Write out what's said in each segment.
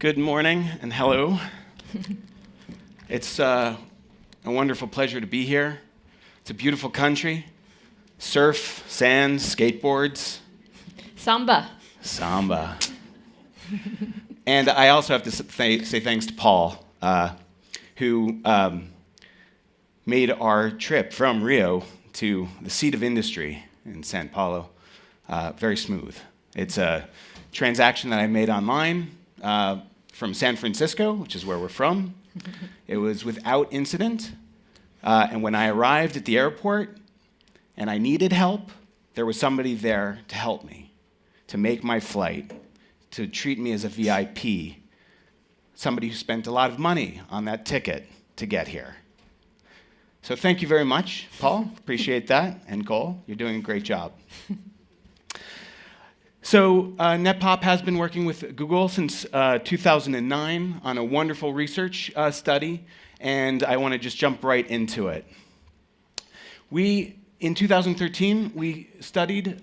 Good morning and hello. It's a wonderful pleasure to be here. It's a beautiful country. Surf, sand, skateboards. Samba. And I also have to say thanks to Paul, who made our trip from Rio to the seat of industry in Sao Paulo very smooth. It's a transaction that I made online from San Francisco, which is where we're from. It was without incident. And when I arrived at the airport and I needed help, there was somebody there to help me, to make my flight, to treat me as a VIP, somebody who spent a lot of money on that ticket to get here. So thank you very much, Paul. Appreciate that. And Cole, you're doing a great job. So NetPop has been working with Google since 2009 on a wonderful research study, and I want to just jump right into it. In 2013, we studied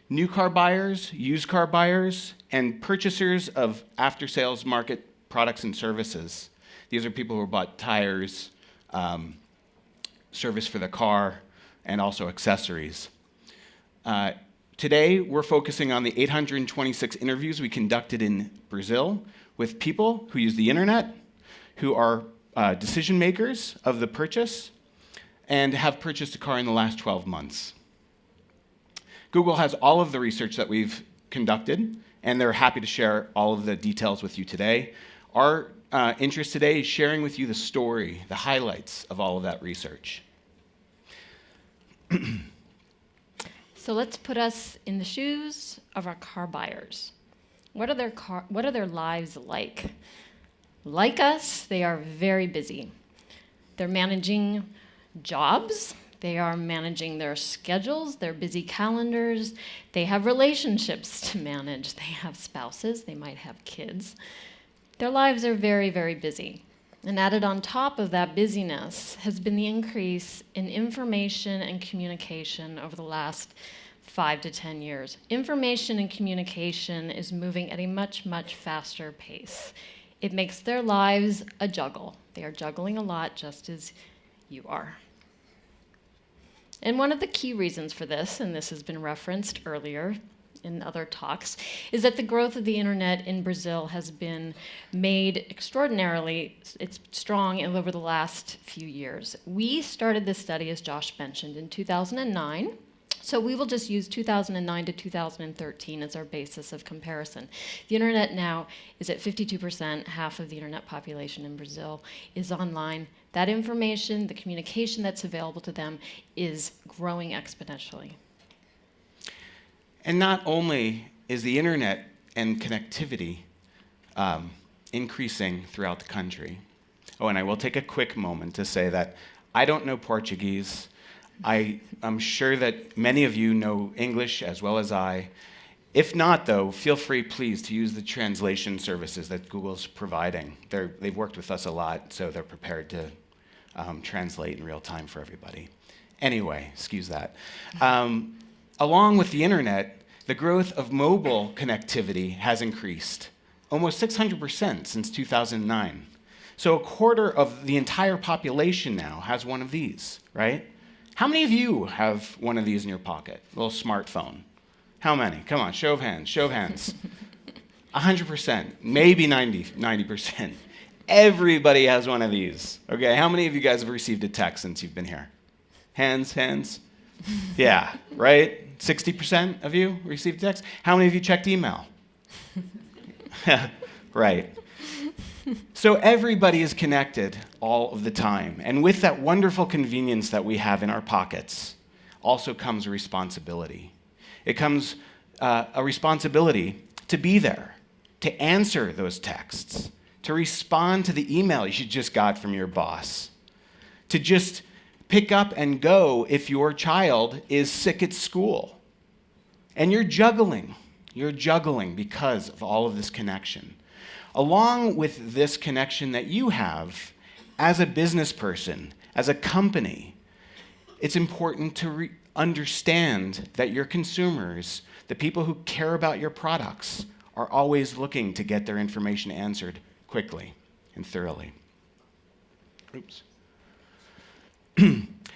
new car buyers, used car buyers, and purchasers of after-sales market products and services. These are people who bought tires, service for the car, and also accessories. Today, we're focusing on the 826 interviews we conducted in Brazil with people who use the internet, who are decision makers of the purchase, and have purchased a car in the last 12 months. Google has all of the research that we've conducted, and they're happy to share all of the details with you today. Our interest today is sharing with you the story, the highlights of all of that research. So let's put us in the shoes of our car buyers. What are their lives like? Like us, they are very busy. They're managing jobs. They are managing their schedules, their busy calendars. They have relationships to manage. They have spouses. They might have kids. Their lives are very, very busy. And added on top of that busyness has been the increase in information and communication over the last 5 to 10 years. Information and communication is moving at a much, much faster pace. It makes their lives a juggle. They are juggling a lot, just as you are. And one of the key reasons for this, and this has been referenced earlier in other talks, is that the growth of the internet in Brazil has been made extraordinarily strong over the last few years. We started this study, as Josh mentioned, in 2009. So we will just use 2009 to 2013 as our basis of comparison. The internet now is at 52%. Half of the internet population in Brazil is online. That information, the communication that's available to them, is growing exponentially. And not only is the internet and connectivity increasing throughout the country. Oh, and I will take a quick moment to say that I don't know Portuguese. I'm sure that many of you know English as well as I. If not, though, feel free, please, to use the translation services that Google's providing. They've worked with us a lot, so they're prepared to translate in real time for everybody. Anyway, excuse that. Along with the internet, the growth of mobile connectivity has increased, almost 600% since 2009. So a quarter of the entire population now has one of these, right? How many of you have one of these in your pocket, a little smartphone? How many? Come on, show of hands, show of hands. 100%, maybe 90%. Everybody has one of these. Okay, how many of you guys have received a text since you've been here? Hands. Yeah, right? 60% of you received a text? How many of you checked email? Right. So everybody is connected all of the time. And with that wonderful convenience that we have in our pockets also comes a responsibility. It comes a responsibility to be there, to answer those texts, to respond to the email you just got from your boss, to just pick up and go if your child is sick at school. And you're juggling because of all of this connection. Along with this connection that you have as a business person, as a company, it's important to understand that your consumers, the people who care about your products, are always looking to get their information answered quickly and thoroughly. Oops.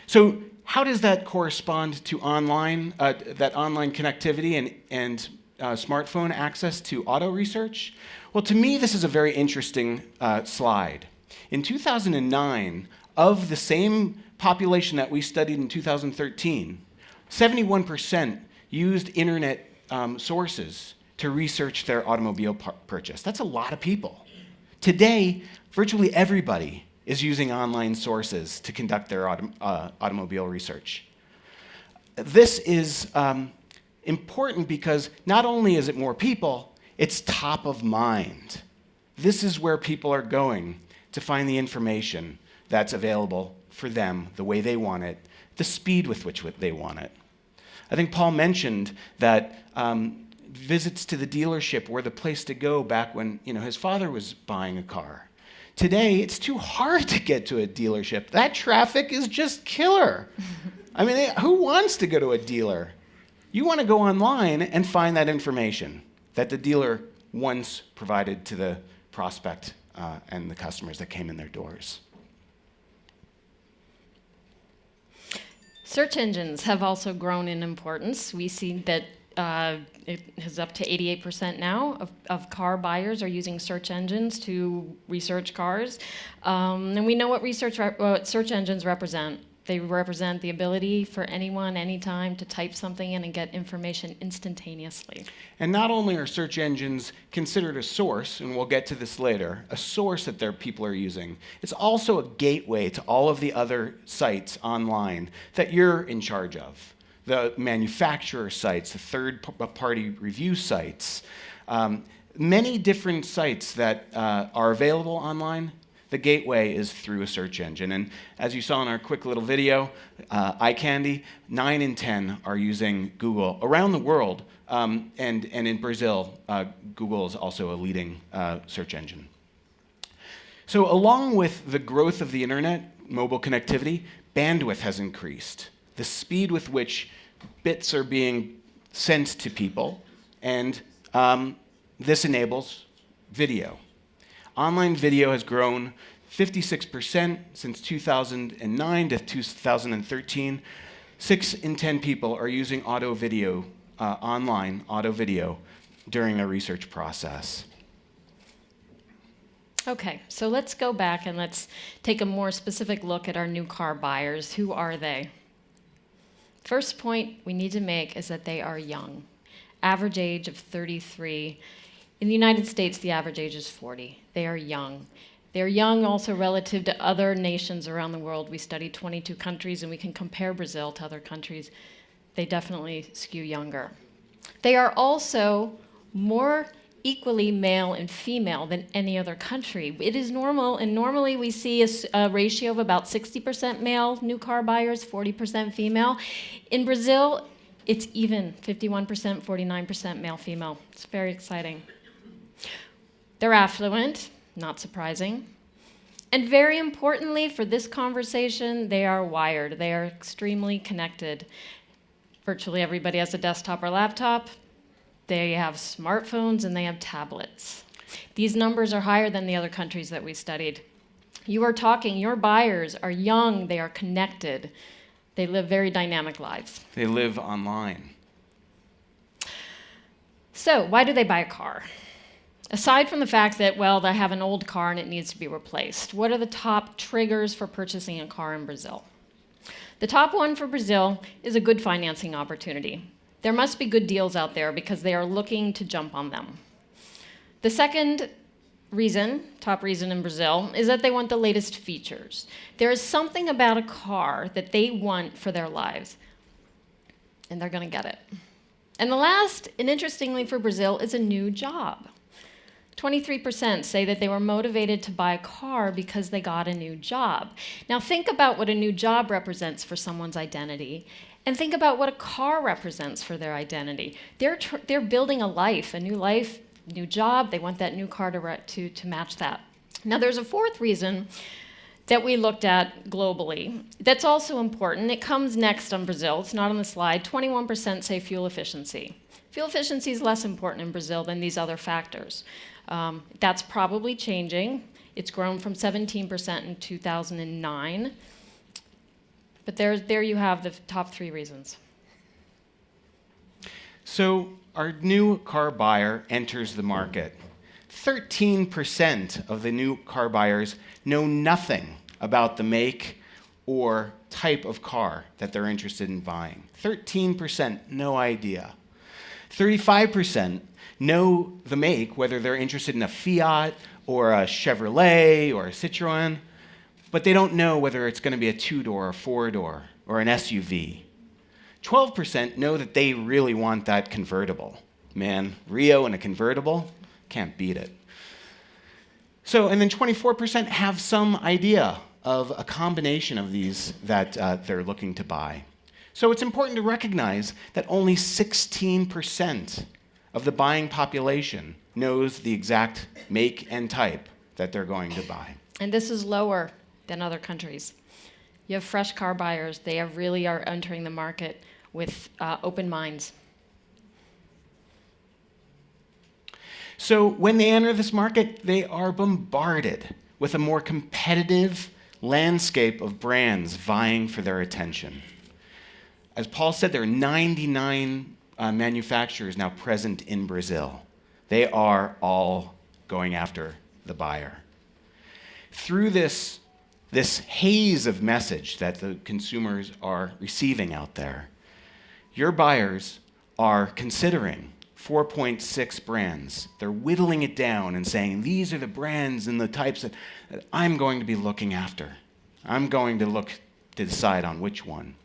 So how does that correspond to that online connectivity and smartphone access to auto research? Well, to me, this is a very interesting slide. In 2009, of the same population that we studied in 2013, 71% used internet sources to research their automobile purchase. That's a lot of people. Today, virtually everybody is using online sources to conduct their automobile research. This is important because not only is it more people, it's top of mind. This is where people are going to find the information that's available for them, the way they want it, the speed with which they want it. I think Paul mentioned that visits to the dealership were the place to go back when his father was buying a car. Today, it's too hard to get to a dealership. That traffic is just killer. I mean, who wants to go to a dealer? You want to go online and find that information that the dealer once provided to the prospect and the customers that came in their doors. Search engines have also grown in importance. We see that it is up to 88% now of car buyers are using search engines to research cars. And we know what search engines represent. They represent the ability for anyone, anytime, to type something in and get information instantaneously. And not only are search engines considered a source, and we'll get to this later, a source that their people are using, it's also a gateway to all of the other sites online that you're in charge of. The manufacturer sites, the third-party review sites, many different sites that are available online. The gateway is through a search engine. And as you saw in our quick little video, eye candy, 9 in 10 are using Google around the world. And in Brazil, Google is also a leading search engine. So along with the growth of the internet, mobile connectivity, bandwidth has increased. The speed with which bits are being sent to people, and this enables video. Online video has grown 56% since 2009 to 2013. 6 in 10 people are using online auto video during their research process. Okay, so let's go back and let's take a more specific look at our new car buyers. Who are they? First point we need to make is that they are young. Average age of 33. In the United States, the average age is 40. They are young. They're young also relative to other nations around the world. We studied 22 countries, and we can compare Brazil to other countries. They definitely skew younger. They are also more equally male and female than any other country. It is normal, and normally we see a ratio of about 60% male new car buyers, 40% female. In Brazil, it's even 51%, 49% male, female. It's very exciting. They're affluent, not surprising. And very importantly for this conversation, they are wired. They are extremely connected. Virtually everybody has a desktop or laptop. They have smartphones and they have tablets. These numbers are higher than the other countries that we studied. Your buyers are young, they are connected. They live very dynamic lives. They live online. So, why do they buy a car? Aside from the fact that, they have an old car and it needs to be replaced, what are the top triggers for purchasing a car in Brazil? The top one for Brazil is a good financing opportunity. There must be good deals out there because they are looking to jump on them. The second top reason in Brazil, is that they want the latest features. There is something about a car that they want for their lives, and they're going to get it. And the last, and interestingly for Brazil, is a new job. 23% say that they were motivated to buy a car because they got a new job. Now think about what a new job represents for someone's identity, and think about what a car represents for their identity. They're building a life, a new job. They want that new car to match that. Now there's a fourth reason that we looked at globally that's also important. It comes next on Brazil. It's not on the slide. 21% say fuel efficiency. Fuel efficiency is less important in Brazil than these other factors. That's probably changing. It's grown from 17% in 2009. But there you have the top 3 reasons. So our new car buyer enters the market. 13% of the new car buyers know nothing about the make or type of car that they're interested in buying. 13%, no idea. 35% know the make, whether they're interested in a Fiat or a Chevrolet or a Citroën, but they don't know whether it's going to be a 2-door or 4-door or an SUV. 12% know that they really want that convertible. Man, Rio in a convertible, can't beat it. So, and then 24% have some idea of a combination of these that they're looking to buy. So it's important to recognize that only 16% of the buying population knows the exact make and type that they're going to buy. And this is lower than other countries. You have fresh car buyers. They really are entering the market with open minds. So when they enter this market, they are bombarded with a more competitive landscape of brands vying for their attention. As Paul said, there are 99 manufacturers now present in Brazil. They are all going after the buyer. Through this haze of message that the consumers are receiving out there, your buyers are considering 4.6 brands. They're whittling it down and saying, these are the brands and the types that I'm going to be looking after. I'm going to look to decide on which one.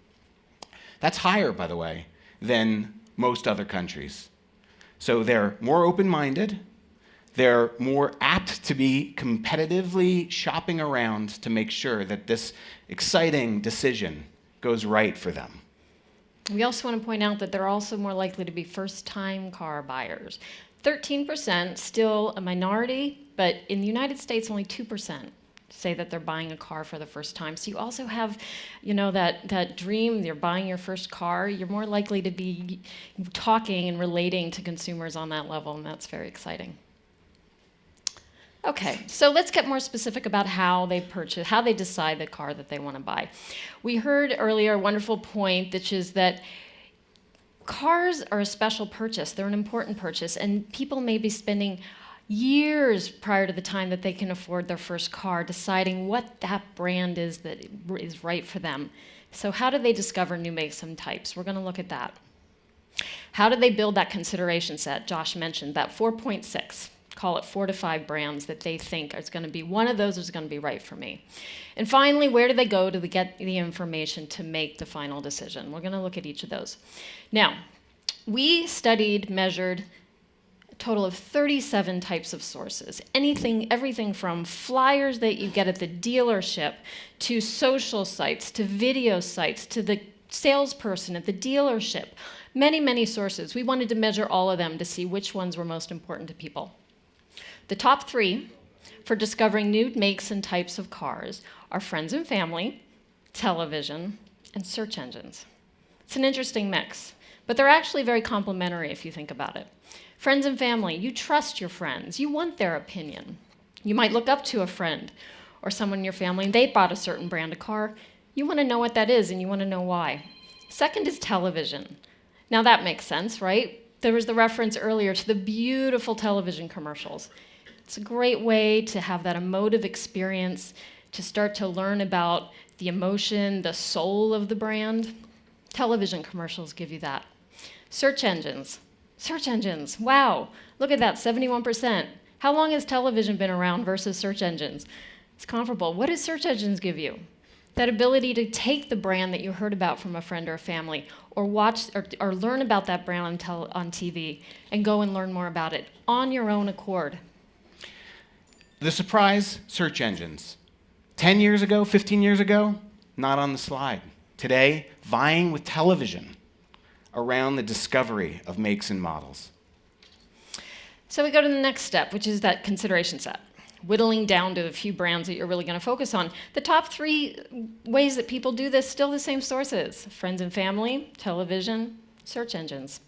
That's higher, by the way, than most other countries. So they're more open-minded. They're more apt to be competitively shopping around to make sure that this exciting decision goes right for them. We also want to point out that they're also more likely to be first-time car buyers. 13%, still a minority, but in the United States, only 2% say that they're buying a car for the first time. So you also have, that dream, you're buying your first car, you're more likely to be talking and relating to consumers on that level, and that's very exciting. Okay, so let's get more specific about how they purchase, how they decide the car that they want to buy. We heard earlier a wonderful point, which is that cars are a special purchase. They're an important purchase, and people may be spending years prior to the time that they can afford their first car deciding what that brand is that is right for them. So how do they discover new makes and types? We're going to look at that. How do they build that consideration set? Josh mentioned that 4.6. Call it 4 to 5 brands that they think is going to be one of those is going to be right for me. And finally, where do they go to get the information to make the final decision? We're going to look at each of those. Now, we measured a total of 37 types of sources. Everything from flyers that you get at the dealership to social sites, to video sites, to the salesperson at the dealership. Many, many sources. We wanted to measure all of them to see which ones were most important to people. The top 3 for discovering new makes and types of cars are friends and family, television, and search engines. It's an interesting mix, but they're actually very complementary if you think about it. Friends and family, you trust your friends. You want their opinion. You might look up to a friend or someone in your family, and they bought a certain brand of car. You want to know what that is, and you want to know why. Second is television. Now that makes sense, right? There was the reference earlier to the beautiful television commercials. It's a great way to have that emotive experience, to start to learn about the emotion, the soul of the brand. Television commercials give you that. Search engines. Search engines. Wow. Look at that, 71%. How long has television been around versus search engines? It's comparable. What do search engines give you? That ability to take the brand that you heard about from a friend or a family, or watch or learn about that brand on TV, and go and learn more about it on your own accord. The surprise, search engines. 10 years ago, 15 years ago, not on the slide. Today, vying with television around the discovery of makes and models. So we go to the next step, which is that consideration set. Whittling down to a few brands that you're really going to focus on. The top 3 ways that people do this, still the same sources. Friends and family, television, search engines.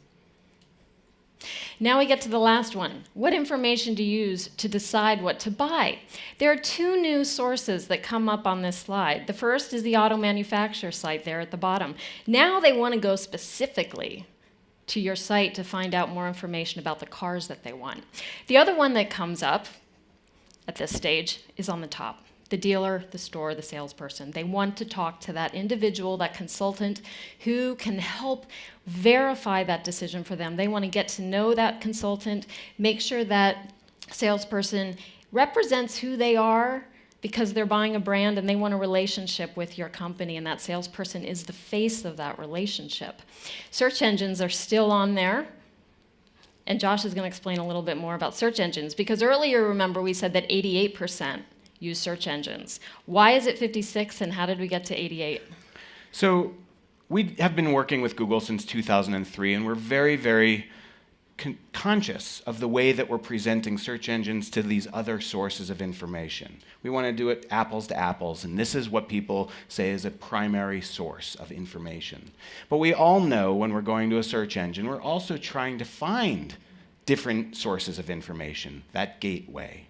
Now we get to the last one. What information do you use to decide what to buy? There are two new sources that come up on this slide. The first is the auto manufacturer site there at the bottom. Now they want to go specifically to your site to find out more information about the cars that they want. The other one that comes up at this stage is on the top. The dealer, the store, the salesperson. They want to talk to that individual, that consultant who can help verify that decision for them. They want to get to know that consultant, make sure that salesperson represents who they are because they're buying a brand and they want a relationship with your company, and that salesperson is the face of that relationship. Search engines are still on there. And Josh is going to explain a little bit more about search engines, because earlier, remember, we said that 88% use search engines. Why is it 56, and how did we get to 88? So we have been working with Google since 2003, and we're very, very conscious of the way that we're presenting search engines to these other sources of information. We want to do it apples to apples, and this is what people say is a primary source of information. But we all know when we're going to a search engine, we're also trying to find different sources of information, that gateway.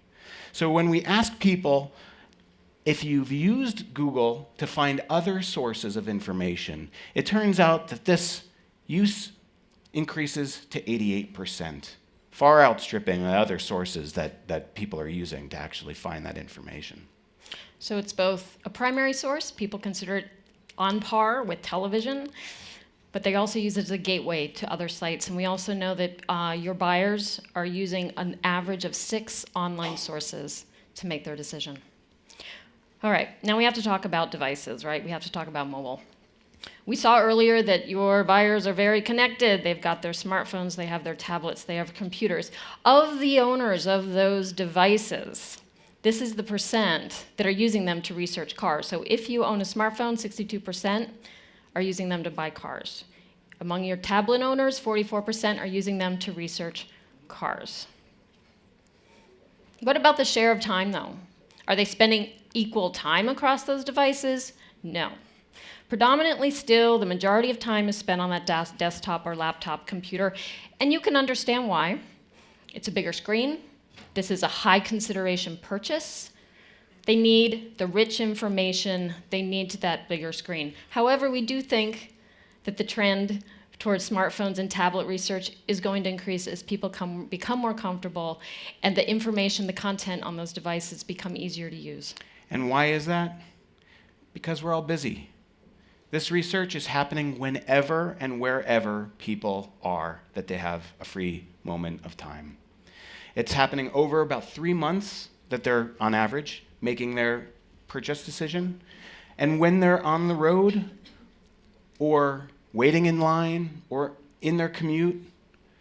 So when we ask people if you've used Google to find other sources of information, it turns out that this use increases to 88%, far outstripping the other sources that people are using to actually find that information. So it's both a primary source, people consider it on par with television, but they also use it as a gateway to other sites. And we also know that your buyers are using an average of 6 online sources to make their decision. All right, now we have to talk about devices, right? We have to talk about mobile. We saw earlier that your buyers are very connected. They've got their smartphones, they have their tablets, they have computers. Of the owners of those devices, this is the percent that are using them to research cars. So if you own a smartphone, 62% are using them to buy cars. Among your tablet owners, 44% are using them to research cars. What about the share of time, though? Are they spending equal time across those devices? No. Predominantly still, the majority of time is spent on that desktop or laptop computer, and you can understand why. It's a bigger screen. This is a high consideration purchase. They need the rich information. They need that bigger screen. However, we do think that the trend towards smartphones and tablet research is going to increase as people become more comfortable and the information, the content on those devices become easier to use. And why is that? Because we're all busy. This research is happening whenever and wherever people are that they have a free moment of time. It's happening over about 3 months that they're, on average, making their purchase decision. And when they're on the road or waiting in line or in their commute,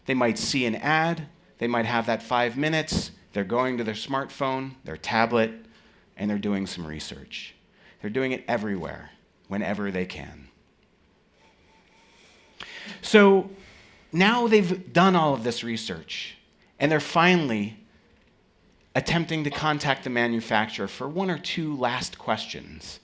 they might see an ad, they might have that 5 minutes, they're going to their smartphone, their tablet, and they're doing some research. They're doing it everywhere, whenever they can. So now they've done all of this research, and they're finally attempting to contact the manufacturer for 1 or 2 last questions.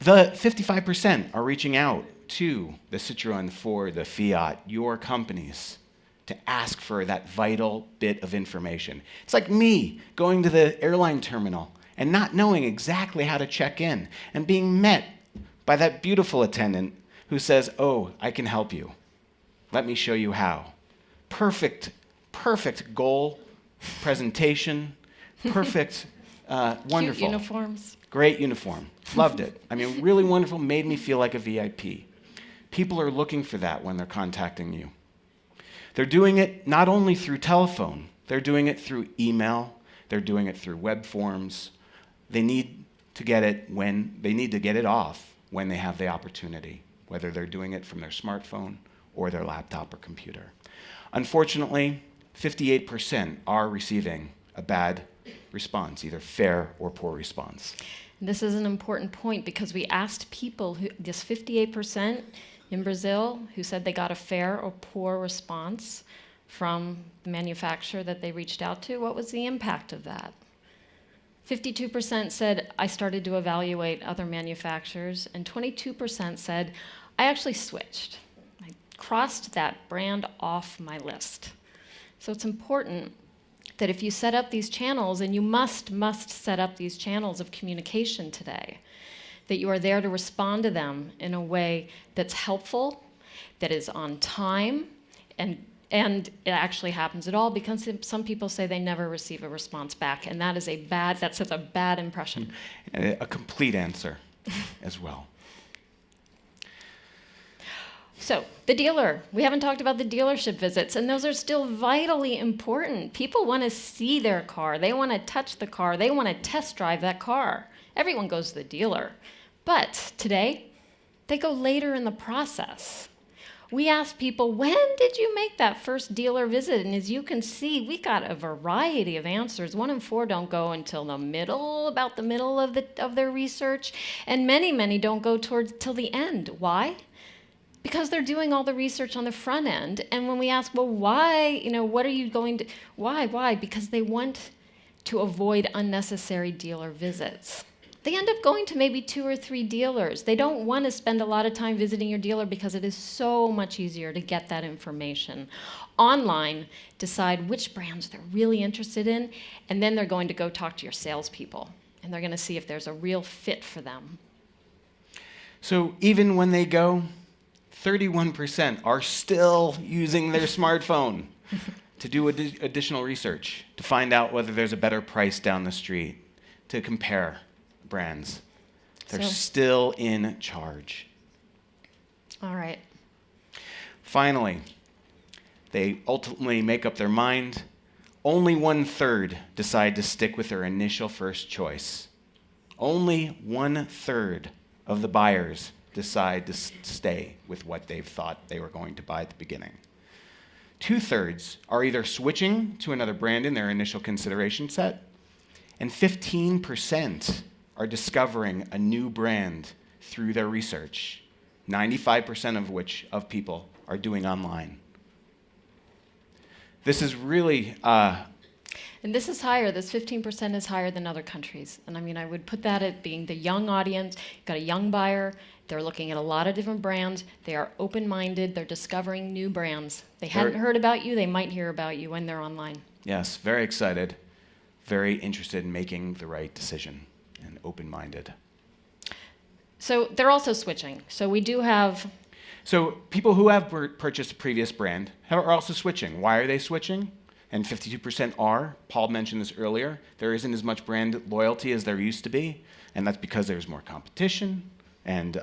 The 55% are reaching out to the Citroën, Ford, the Fiat, your companies, to ask for that vital bit of information. It's like me going to the airline terminal and not knowing exactly how to check in and being met by that beautiful attendant who says, "Oh, I can help you. Let me show you how." Perfect goal, presentation, perfect, wonderful. Cute uniforms. Great uniform. Loved it. I mean, really wonderful, made me feel like a VIP. People are looking for that when they're contacting you. They're doing it not only through telephone, they're doing it through email, they're doing it through web forms. They need to get it off when they have the opportunity, whether they're doing it from their smartphone or their laptop or computer. Unfortunately, 58% are receiving a bad response, either fair or poor response. This is an important point because we asked people, this 58% in Brazil, who said they got a fair or poor response from the manufacturer that they reached out to. What was the impact of that? 52% said, I started to evaluate other manufacturers, and 22% said, I actually switched. I crossed that brand off my list. So it's important that if you set up these channels, and you must set up these channels of communication today, that you are there to respond to them in a way that's helpful, that is on time, and it actually happens at all, because some people say they never receive a response back, and that sets a bad impression. And a complete answer as well. So, the dealer. We haven't talked about the dealership visits, and those are still vitally important. People want to see their car. They want to touch the car. They want to test drive that car. Everyone goes to the dealer. But today, they go later in the process. We ask people, when did you make that first dealer visit? And as you can see, we got a variety of answers. 1 in 4 don't go until about the middle of their research, and many don't go till the end. Why? Because they're doing all the research on the front end. And when we ask, well, why, what are you going to, why? Because they want to avoid unnecessary dealer visits. They end up going to maybe 2 or 3 dealers. They don't want to spend a lot of time visiting your dealer because it is so much easier to get that information online, decide which brands they're really interested in, and then they're going to go talk to your salespeople, and they're going to see if there's a real fit for them. So even when they go, 31% are still using their smartphone to do additional research, to find out whether there's a better price down the street, to compare brands. They're still in charge. All right. Finally, they ultimately make up their mind. Only 1/3 decide to stick with their initial first choice. Only 1/3 of the buyers decide to stay with what they've thought they were going to buy at the beginning. 2/3 are either switching to another brand in their initial consideration set, and 15% are discovering a new brand through their research, 95% of people are doing online. This is really And this is higher. This 15% is higher than other countries. And I would put that at being the young audience. You've got a young buyer. They're looking at a lot of different brands. They are open-minded. They're discovering new brands. They hadn't heard about you. They might hear about you when they're online. Yes, very excited, very interested in making the right decision, and open-minded. So they're also switching. So we do have... So people who have purchased a previous brand are also switching. Why are they switching? And 52% are. Paul mentioned this earlier. There isn't as much brand loyalty as there used to be, and that's because there's more competition, and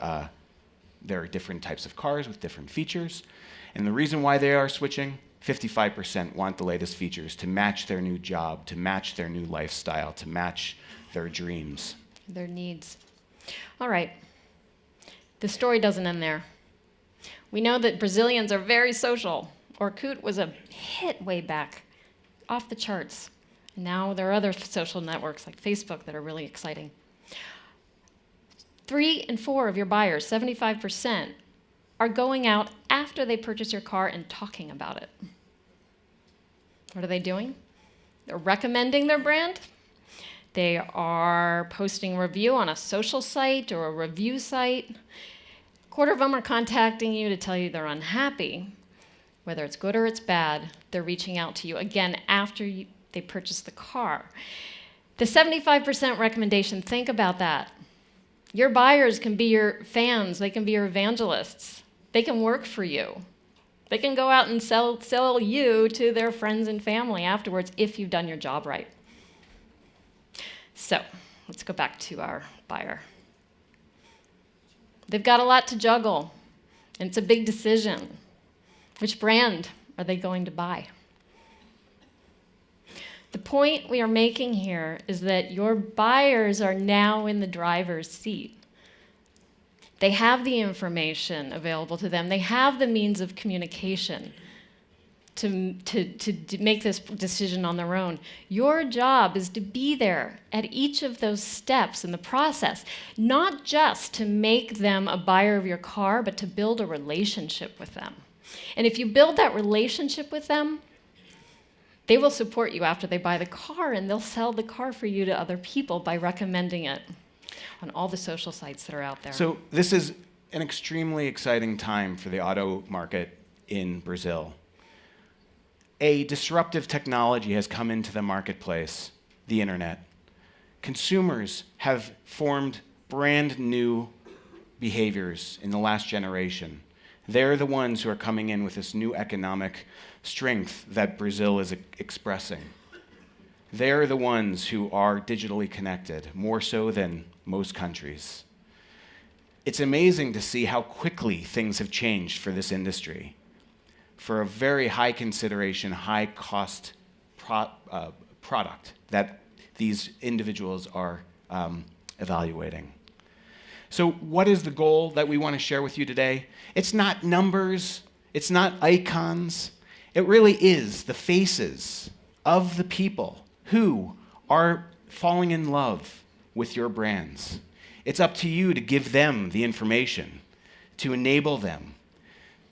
there are different types of cars with different features. And the reason why they are switching, 55% want the latest features to match their new job, to match their new lifestyle, to match their dreams. Their needs. All right. The story doesn't end there. We know that Brazilians are very social. Orkut was a hit way back, off the charts. And now there are other social networks like Facebook that are really exciting. 3 in 4 of your buyers, 75%, are going out after they purchase your car and talking about it. What are they doing? They're recommending their brand. They are posting a review on a social site or a review site. 1/4 of them are contacting you to tell you they're unhappy. Whether it's good or it's bad, they're reaching out to you again after they purchase the car. The 75% recommendation, think about that. Your buyers can be your fans. They can be your evangelists. They can work for you. They can go out and sell you to their friends and family afterwards if you've done your job right. So let's go back to our buyer. They've got a lot to juggle, and it's a big decision. Which brand are they going to buy? The point we are making here is that your buyers are now in the driver's seat. They have the information available to them. They have the means of communication to make this decision on their own. Your job is to be there at each of those steps in the process, not just to make them a buyer of your car, but to build a relationship with them. And if you build that relationship with them, they will support you after they buy the car, and they'll sell the car for you to other people by recommending it on all the social sites that are out there. So this is an extremely exciting time for the auto market in Brazil. A disruptive technology has come into the marketplace, the internet. Consumers have formed brand new behaviors in the last generation. They're the ones who are coming in with this new economic strength that Brazil is expressing. They're the ones who are digitally connected, more so than most countries. It's amazing to see how quickly things have changed for this industry. For a very high consideration, high cost product that these individuals are evaluating. So what is the goal that we want to share with you today? It's not numbers, it's not icons. It really is the faces of the people who are falling in love with your brands. It's up to you to give them the information, to enable them,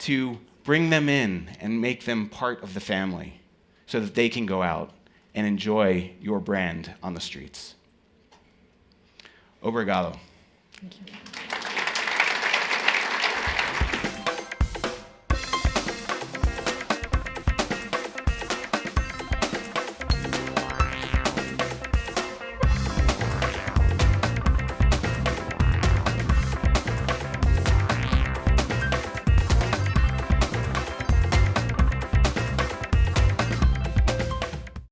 to bring them in and make them part of the family so that they can go out and enjoy your brand on the streets. Obrigado. Thank you.